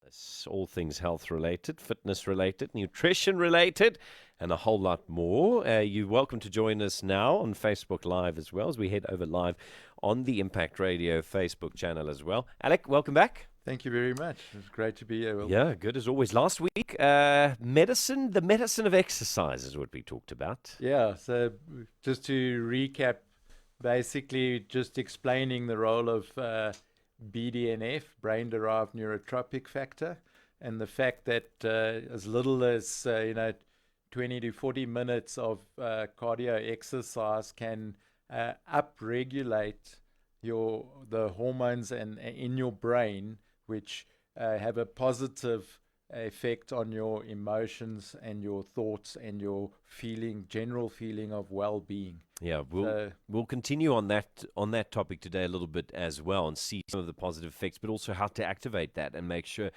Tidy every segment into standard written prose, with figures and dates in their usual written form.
It's all things health related, fitness related, nutrition related, and a whole lot more. You're welcome to join us now on Facebook Live as well as we head over live on the Impact Radio Facebook channel as well. Alec, welcome back. Thank you very much. It's great to be here. Will. Yeah, good as always. Last week, the medicine of exercise is what we talked about. Yeah, so just to recap, basically just explaining the role of BDNF, brain-derived neurotropic factor, and the fact that as little as 20 to 40 minutes of cardio exercise can upregulate the hormones in your brain, which have a positive effect on your emotions and your thoughts and your general feeling of well-being. Yeah, we'll continue on that topic today a little bit as well and see some of the positive effects, but also how to activate that and make sure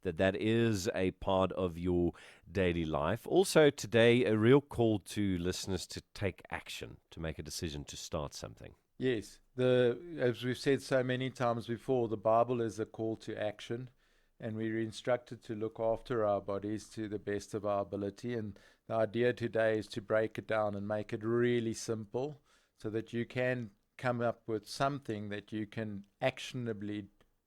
that is a part of your daily life. Also today, a real call to listeners to take action, to make a decision to start something. Yes, as we've said so many times before, the Bible is a call to action, and we're instructed to look after our bodies to the best of our ability. And the idea today is to break it down and make it really simple so that you can come up with something that you can actionably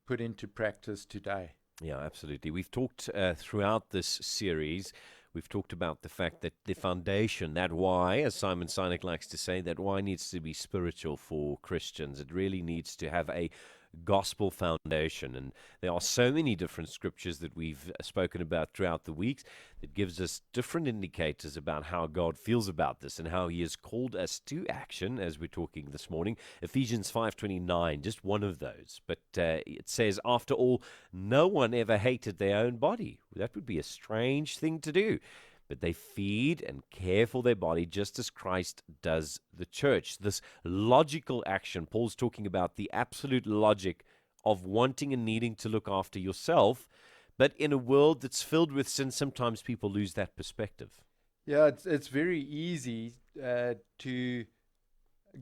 put into practice today. Yeah, absolutely. We've talked throughout this series, we've talked about the fact that the foundation, that why, as Simon Sinek likes to say, that why needs to be spiritual for Christians. It really needs to have a gospel foundation, and there are so many different scriptures that we've spoken about throughout the weeks that gives us different indicators about how God feels about this and how he has called us to action, as we're talking this morning. Ephesians 5:29, just one of those, but it says, after all, no one ever hated their own body. That would be a strange thing to do, but they feed and care for their body just as Christ does the church. This logical action, Paul's talking about the absolute logic of wanting and needing to look after yourself, but in a world that's filled with sin, sometimes people lose that perspective. Yeah, it's very easy to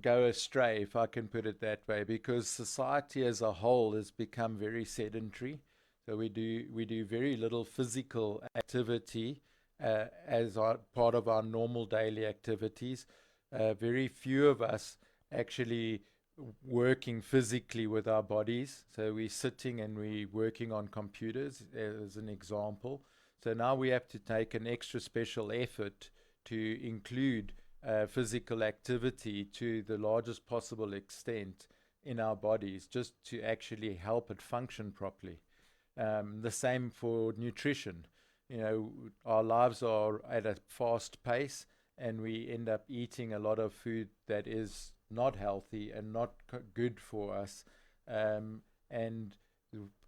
go astray, if I can put it that way, because society as a whole has become very sedentary. So we do very little physical activity as part of our normal daily activities. Very few of us actually working physically with our bodies. So we're sitting and we're working on computers, as an example. So now we have to take an extra special effort to include physical activity to the largest possible extent in our bodies, just to actually help it function properly. The same for nutrition. Our lives are at a fast pace, and we end up eating a lot of food that is not healthy and not good for us. And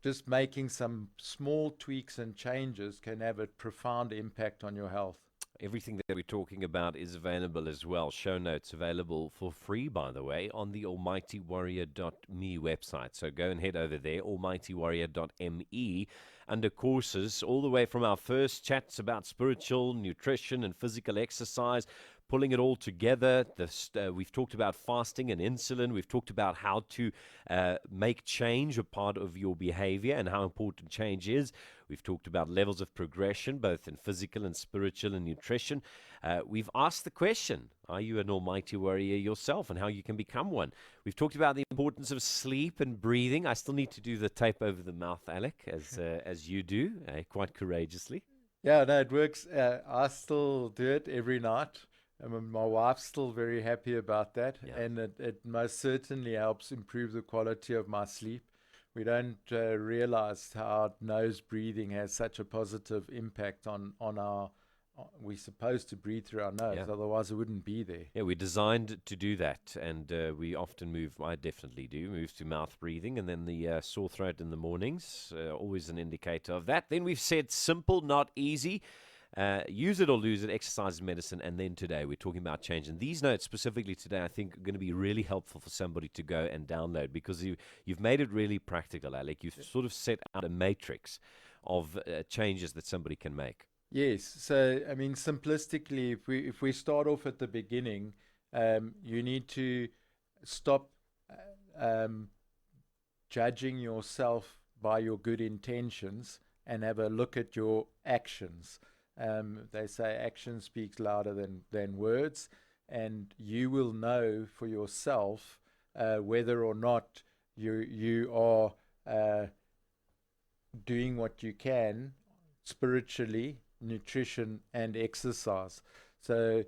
just making some small tweaks and changes can have a profound impact on your health. Everything that we're talking about is available as well. Show notes available for free, by the way, on the almightywarrior.me website. So go and head over there, almightywarrior.me, under courses, all the way from our first chats about spiritual nutrition and physical exercise, pulling it all together. We've talked about fasting and insulin. We've talked about how to make change a part of your behavior and how important change is. We've talked about levels of progression, both in physical and spiritual and nutrition. We've asked the question, are you an almighty warrior yourself, and how you can become one? We've talked about the importance of sleep and breathing. I still need to do the tape over the mouth, Alec, as you do, quite courageously. Yeah, no, it works. I still do it every night. My wife's still very happy about that, Yeah. and it most certainly helps improve the quality of my sleep. We don't realize how nose breathing has such a positive impact on our. We're supposed to breathe through our nose, Yeah. otherwise it wouldn't be there. Yeah, we're designed to do that, and we often I definitely do, move to mouth breathing, and then the sore throat in the mornings, always an indicator of that. Then we've said simple, not easy. Use it or lose it, exercise is medicine, and then today we're talking about change. And these notes specifically today, I think, are going to be really helpful for somebody to go and download, because you've made it really practical, Alec. You've sort of set out a matrix of changes that somebody can make. Yes. So, I mean, simplistically, if we start off at the beginning, you need to stop judging yourself by your good intentions and have a look at your actions. They say action speaks louder than words, and you will know for yourself whether or not you are doing what you can spiritually, nutrition, and exercise. So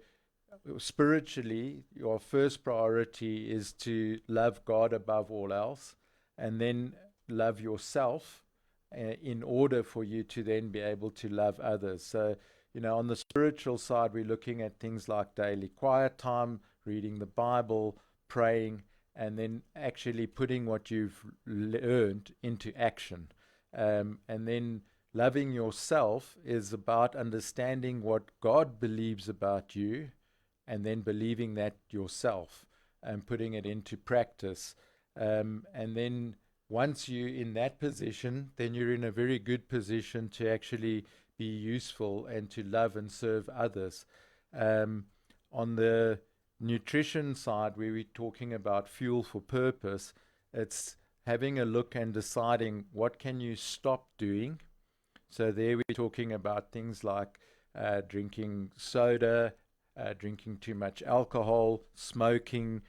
spiritually, your first priority is to love God above all else, and then love yourself in order for you to then be able to love others. So, on the spiritual side, we're looking at things like daily quiet time, reading the Bible, praying, and then actually putting what you've learned into action. And then loving yourself is about understanding what God believes about you and then believing that yourself and putting it into practice. And then once you're in that position, then you're in a very good position to actually be useful and to love and serve others. On the nutrition side, where we're talking about fuel for purpose, it's having a look and deciding what can you stop doing. So there we're talking about things like drinking soda, drinking too much alcohol, smoking,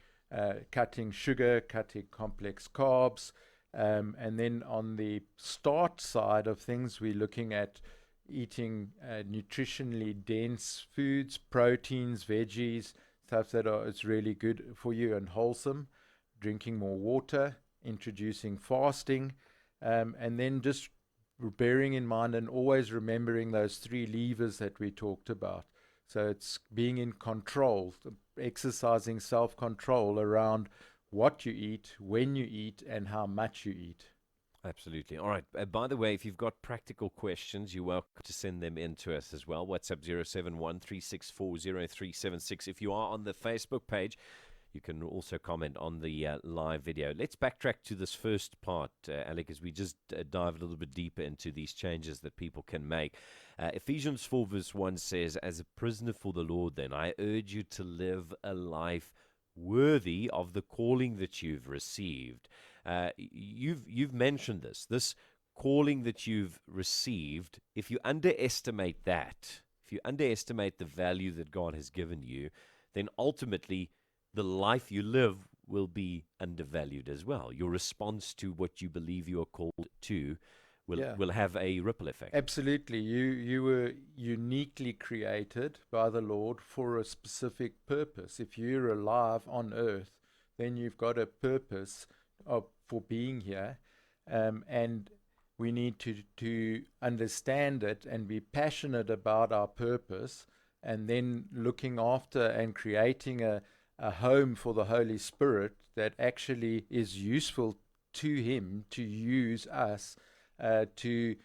cutting sugar, cutting complex carbs. And then on the start side of things, we're looking at eating nutritionally dense foods, proteins, veggies, stuff that is really good for you and wholesome, drinking more water, introducing fasting, and then just bearing in mind and always remembering those 3 levers that we talked about. So it's being in control, exercising self-control around what you eat, when you eat, and how much you eat. Absolutely. All right. By the way, if you've got practical questions, you're welcome to send them in to us as well. WhatsApp 071-364-0376. If you are on the Facebook page, you can also comment on the live video. Let's backtrack to this first part, Alec, as we just dive a little bit deeper into these changes that people can make. Ephesians 4 verse 1 says, "As a prisoner for the Lord, then, I urge you to live a life worthy of the calling that you've received." You've mentioned this calling that you've received. If you underestimate that, if you underestimate the value that God has given you, then ultimately the life you live will be undervalued as well. Your response to what you believe you are called to will have a ripple effect. Absolutely. You were uniquely created by the Lord for a specific purpose. If you're alive on earth, then you've got a purpose for being here. And we need to understand it and be passionate about our purpose, and then looking after and creating a home for the Holy Spirit that actually is useful to Him to use us to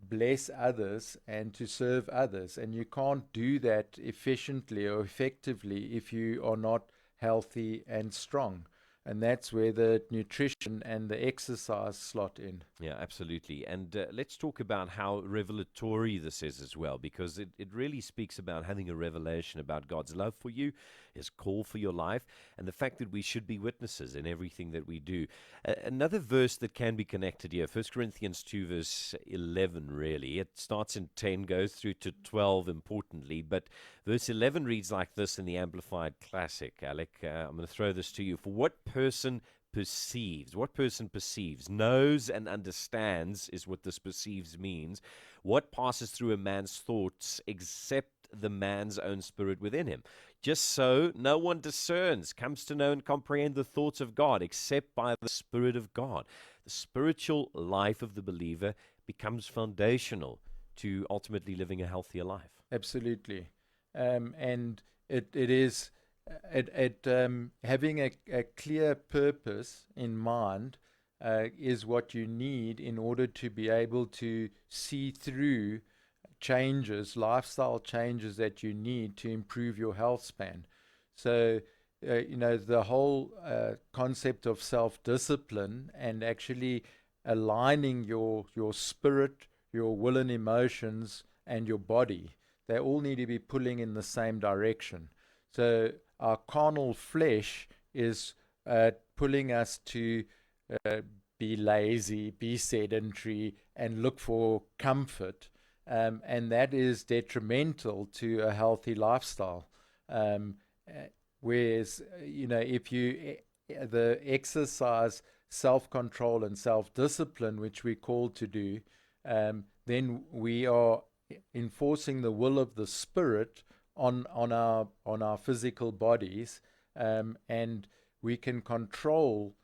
bless others and to serve others. And you can't do that efficiently or effectively if you are not healthy and strong. And that's where the nutrition and the exercise slot in. Yeah, absolutely. And let's talk about how revelatory this is as well, because it really speaks about having a revelation about God's love for you, His call for your life, and the fact that we should be witnesses in everything that we do. Another verse that can be connected here, 1 Corinthians 2, verse 11, really. It starts in 10, goes through to 12, importantly, but verse 11 reads like this in the Amplified Classic. Alec, I'm going to throw this to you. "For what person perceives, knows and understands," is what this perceives means, "what passes through a man's thoughts except the man's own spirit within him. Just so no one discerns, comes to know and comprehend the thoughts of God except by the Spirit of God." The spiritual life of the believer becomes foundational to ultimately living a healthier life. Absolutely. And it is having a clear purpose in mind is what you need in order to be able to see through changes, lifestyle changes that you need to improve your health span. So, the whole concept of self-discipline and actually aligning your spirit, your will and emotions, and your body, they all need to be pulling in the same direction. So our carnal flesh is pulling us to be lazy, be sedentary, and look for comfort. And that is detrimental to a healthy lifestyle. Whereas, if the exercise self control and self discipline, which we're called to do, then we are enforcing the will of the spirit on our physical bodies, and we can control,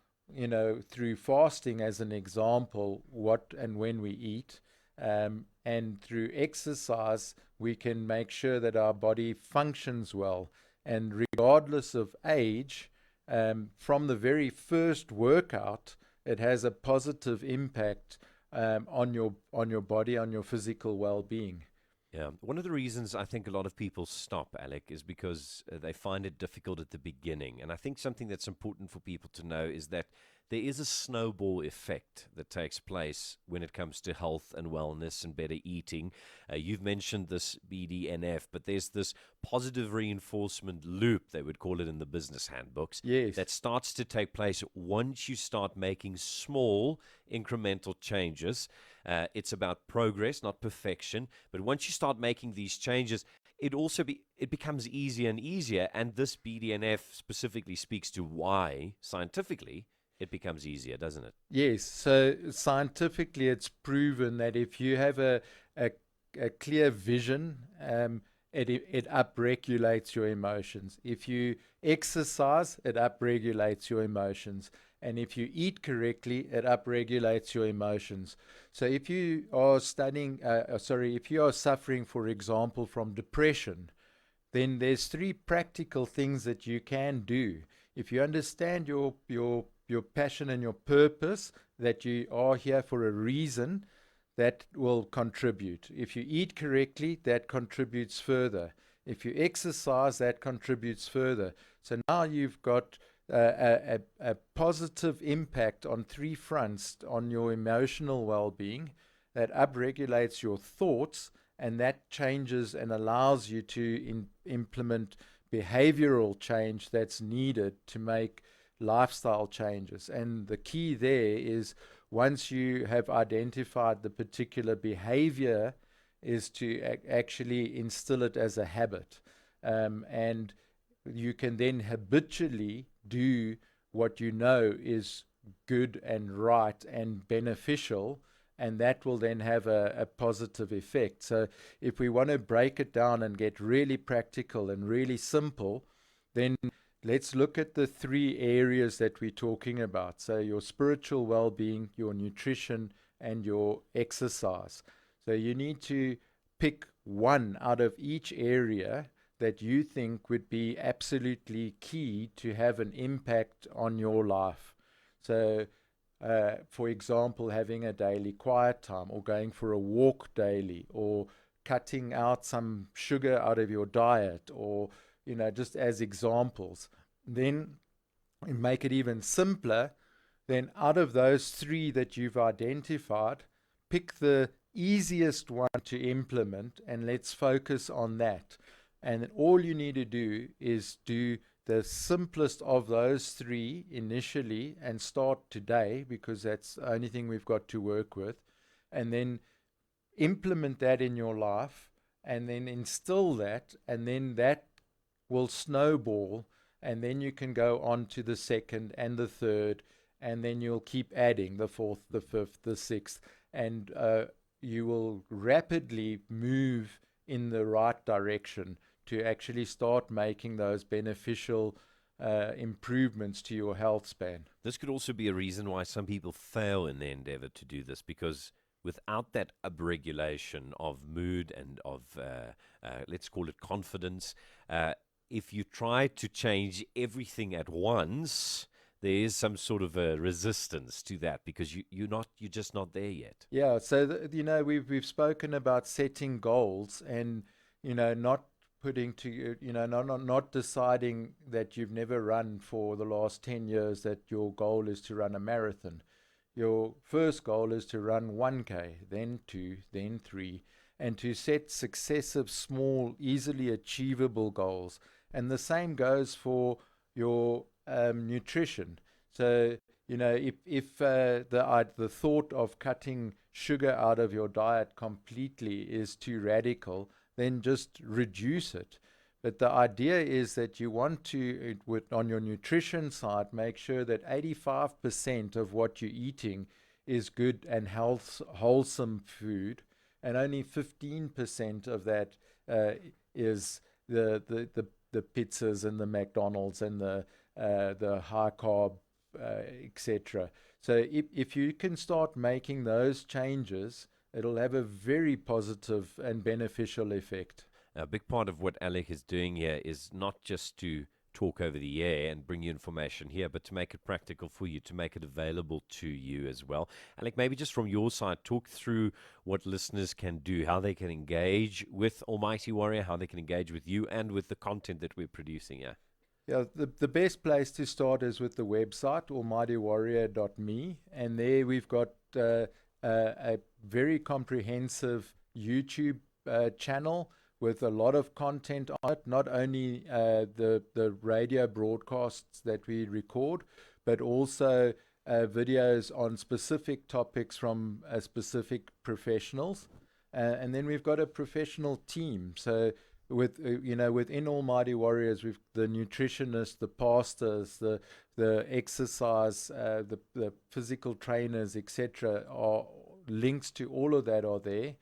through fasting as an example, what and when we eat, and through exercise we can make sure that our body functions well, and regardless of age, from the very first workout, it has a positive impact on your body, on your physical well-being. Yeah. One of the reasons I think a lot of people stop, Alec, is because they find it difficult at the beginning. And I think something that's important for people to know is that there is a snowball effect that takes place when it comes to health and wellness and better eating. You've mentioned this BDNF, but there's this positive reinforcement loop, they would call it in the business handbooks, Yes. that starts to take place once you start making small incremental changes. It's about progress, not perfection. But once you start making these changes, it becomes easier and easier. And this BDNF specifically speaks to why, scientifically, it becomes easier, doesn't it? Yes. So scientifically, it's proven that if you have a, a clear vision, it upregulates your emotions. If you exercise, it upregulates your emotions. And if you eat correctly, it upregulates your emotions. So if you are if you are suffering, for example, from depression, then there's three practical things that you can do. If you understand your passion and your purpose, that you are here for a reason, that will contribute. If you eat correctly, that contributes further. If you exercise, that contributes further. So now you've got a positive impact on three fronts on your emotional well-being, that upregulates your thoughts, and that changes and allows you to implement behavioral change that's needed to make lifestyle changes. And the key there is, once you have identified the particular behavior, is to actually instill it as a habit. And you can then habitually do what you know is good and right and beneficial, and that will then have a positive effect. So if we want to break it down and get really practical and really simple, then let's look at the three areas that we're talking about. So your spiritual well-being, your nutrition, and your exercise. So you need to pick one out of each area that you think would be absolutely key to have an impact on your life. So, for example, having a daily quiet time, or going for a walk daily, or cutting out some sugar out of your diet, or, just as examples. Then make it even simpler. Then out of those three that you've identified, pick the easiest one to implement, and let's focus on that. And all you need to do is do the simplest of those three initially and start today, because that's the only thing we've got to work with. And then implement that in your life, and then instill that, and then that will snowball. And then you can go on to the second and the third, and then you'll keep adding the fourth, the fifth, the sixth, and you will rapidly move in the right direction to actually start making those beneficial improvements to your health span. This could also be a reason why some people fail in their endeavor to do this, because without that upregulation of mood and of, let's call it confidence, if you try to change everything at once, there is some sort of a resistance to that, because you're just not there yet. Yeah, so we've spoken about setting goals, and not putting to not deciding that you've never run for the last 10 years, that your goal is to run a marathon. Your first goal is to run 1K, then 2, then 3, and to set successive small, easily achievable goals. And the same goes for your nutrition. So the thought of cutting sugar out of your diet completely is too radical, then just reduce it. But the idea is that you want to, on your nutrition side, make sure that 85% of what you're eating is good and wholesome food, and only 15% of that is the pizzas and the McDonald's and the high carb, etc. So if you can start making those changes, it'll have a very positive and beneficial effect. A big part of what Alec is doing here is not just to talk over the air and bring you information here, but to make it practical for you, to make it available to you as well. Alec, maybe just from your side, talk through what listeners can do, how they can engage with Almighty Warrior, how they can engage with you and with the content that we're producing here. Yeah, the best place to start is with the website, almightywarrior.me, and there we've got a very comprehensive YouTube channel with a lot of content on it, not only the radio broadcasts that we record, but also videos on specific topics from specific professionals. And then we've got a professional team. So within Almighty Warriors, we've the nutritionists, the pastors, the exercise, the physical trainers, etc. Are links to all of that are there.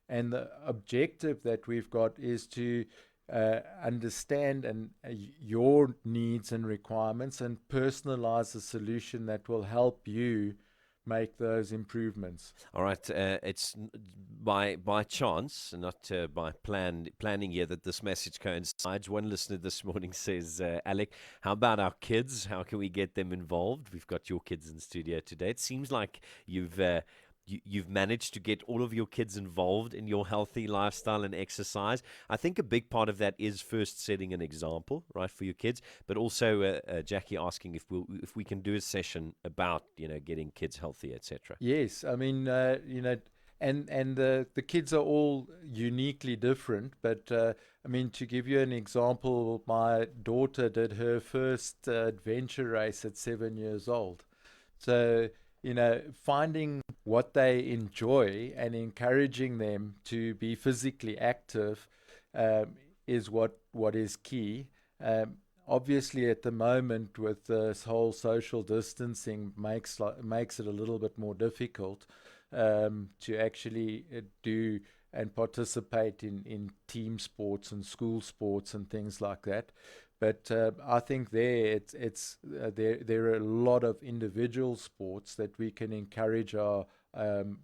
And the objective that we've got is to understand your needs and requirements and personalize a solution that will help you make those improvements. All right, it's by chance, not by planning here, that this message coincides. One listener this morning says, Alec, how about our kids? How can we get them involved? We've got your kids in studio today. It seems like you've managed to get all of your kids involved in your healthy lifestyle and exercise. I think a big part of that is first setting an example, right, for your kids, but also Jackie asking if we can do a session about getting kids healthy, etc. Yes, I mean and the kids are all uniquely different, but I mean, to give you an example, my daughter did her first adventure race at 7 years old. So finding what they enjoy and encouraging them to be physically active is what is key. Obviously, at the moment, with this whole social distancing, makes it a little bit more difficult to actually do and participate in team sports and school sports and things like that. But I think there are a lot of individual sports that we can encourage our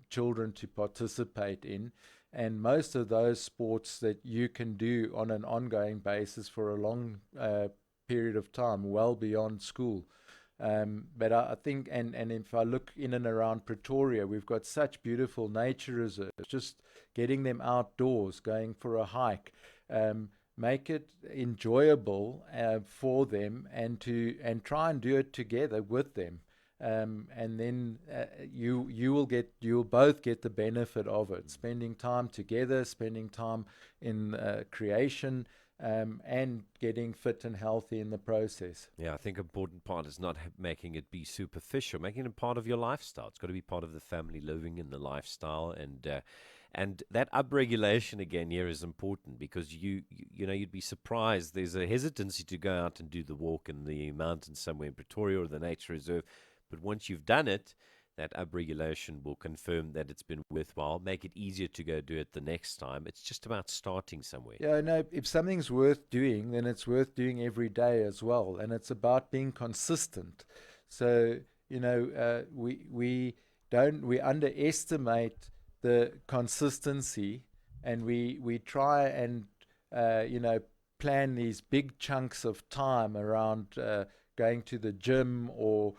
children to participate in, and most of those sports that you can do on an ongoing basis for a long period of time, well beyond school. But I think, and if I look in and around Pretoria, we've got such beautiful nature reserves. Just getting them outdoors, going for a hike. Make it enjoyable for them, and try and do it together with them, and then you'll both get the benefit of it. Spending time together, spending time in creation, and getting fit and healthy in the process. Yeah, I think an important part is not making it be superficial, making it part of your lifestyle. It's got to be part of the family living and the lifestyle, and that upregulation again here is important, because you'd be surprised. There's a hesitancy to go out and do the walk in the mountains somewhere in Pretoria or the nature reserve, but once you've done it, that upregulation will confirm that it's been worthwhile, make it easier to go do it the next time. It's just about starting somewhere. Yeah, no, if something's worth doing, then it's worth doing every day as well, and it's about being consistent. So we underestimate the consistency, and we try and plan these big chunks of time around going to the gym or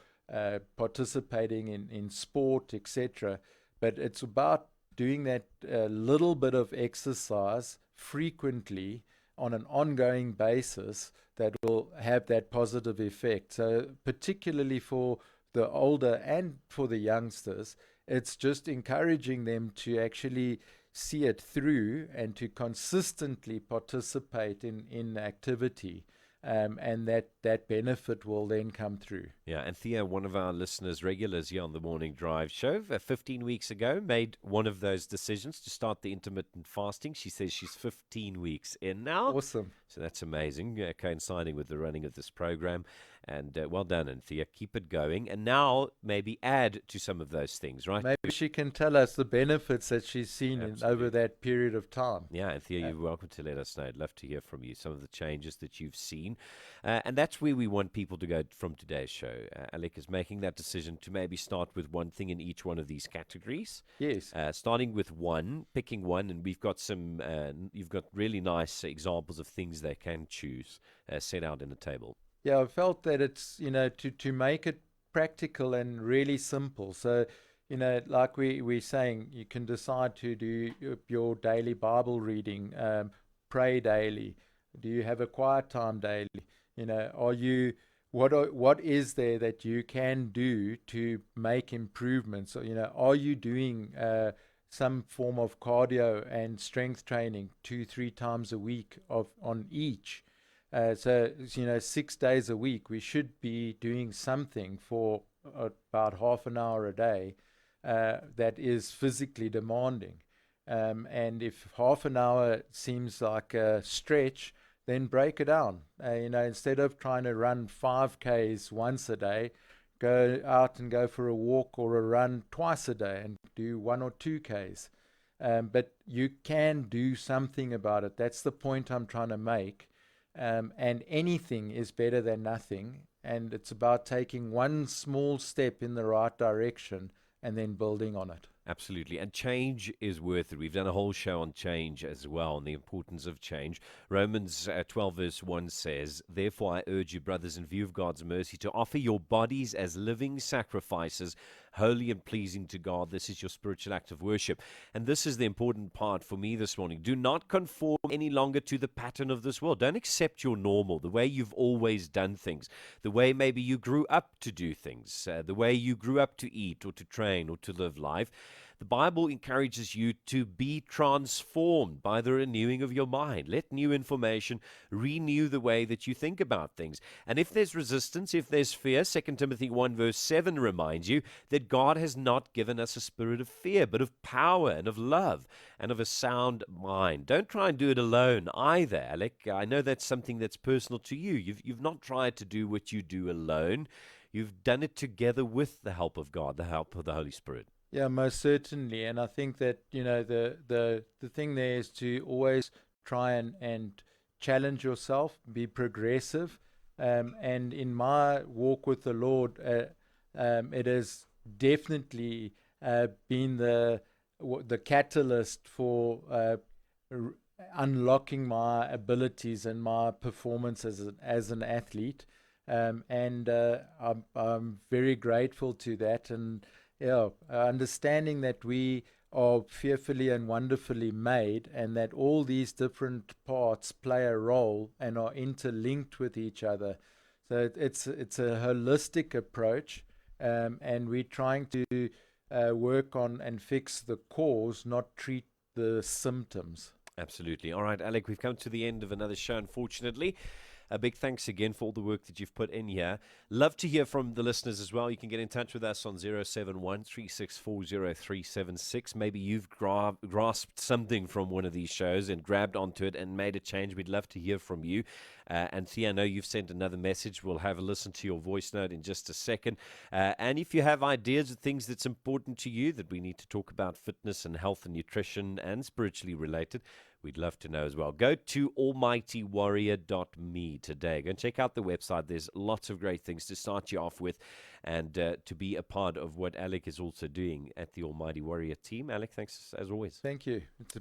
participating in sport, etc. But it's about doing that little bit of exercise frequently on an ongoing basis that will have that positive effect. So particularly for the older and for the youngsters, it's just encouraging them to actually see it through and to consistently participate in activity. and that benefit will then come through. Yeah, and Thea, one of our listeners, regulars here on the Morning Drive show, 15 weeks ago, made one of those decisions to start the intermittent fasting. She says she's 15 weeks in now. Awesome. So that's amazing, coinciding with the running of this program. And well done, and Thea, keep it going. And now maybe add to some of those things, right? Maybe she can tell us the benefits that she's seen over that period of time. Yeah, and Thea, you're welcome to let us know. I'd love to hear from you, some of the changes that you've seen. And that's where we want people to go from today's show. Alec is making that decision to maybe start with one thing in each one of these categories. Yes. Starting with one, picking one, and we've got you've got really nice examples of things they can choose set out in the table. Yeah, I felt that it's, to make it practical and really simple. So, like we're saying, you can decide to do your daily Bible reading, pray daily. Do you have a quiet time daily? What is there that you can do to make improvements? Or, are you doing some form of cardio and strength training 2-3 times a week on each? So 6 days a week, we should be doing something for about half an hour a day that is physically demanding. And if half an hour seems like a stretch, then break it down. Instead of trying to run 5Ks once a day, go out and go for a walk or a run twice a day and do 1 or 2Ks. But you can do something about it. That's the point I'm trying to make. And anything is better than nothing. And it's about taking one small step in the right direction and then building on it. Absolutely. And change is worth it. We've done a whole show on change as well, and the importance of change. Romans 12 verse 1 says, "Therefore I urge you, brothers, in view of God's mercy, to offer your bodies as living sacrifices, holy and pleasing to God." This is your spiritual act of worship. And this is the important part for me this morning. Do not conform any longer to the pattern of this world. Don't accept your normal, the way you've always done things, the way maybe you grew up to do things, the way you grew up to eat or to train or to live life. The Bible encourages you to be transformed by the renewing of your mind. Let new information renew the way that you think about things. And if there's resistance, if there's fear, 2 Timothy 1 verse 7 reminds you that God has not given us a spirit of fear, but of power and of love and of a sound mind. Don't try and do it alone either, Alec. I know that's something that's personal to you. You've not tried to do what you do alone. You've done it together with the help of God, the help of the Holy Spirit. Yeah, most certainly. And I think that, the thing there is to always try and challenge yourself, be progressive. And in my walk with the Lord, it has definitely been the catalyst for unlocking my abilities and my performance as an athlete. And I'm very grateful to that. And yeah, understanding that we are fearfully and wonderfully made, and that all these different parts play a role and are interlinked with each other. So it's a holistic approach, and we're trying to work on and fix the cause, not treat the symptoms. Absolutely. All right, Alec, we've come to the end of another show, unfortunately. A big thanks again for all the work that you've put in here. Love to hear from the listeners as well. You can get in touch with us on 071-364-0376. Maybe you've grasped something from one of these shows and grabbed onto it and made a change. We'd love to hear from you. And Thea, I know you've sent another message. We'll have a listen to your voice note in just a second. And if you have ideas of things that's important to you that we need to talk about, fitness and health and nutrition and spiritually related, we'd love to know as well. Go to almightywarrior.me today. Go and check out the website. There's lots of great things to start you off with and to be a part of what Alec is also doing at the Almighty Warrior team. Alec, thanks as always. Thank you. It's a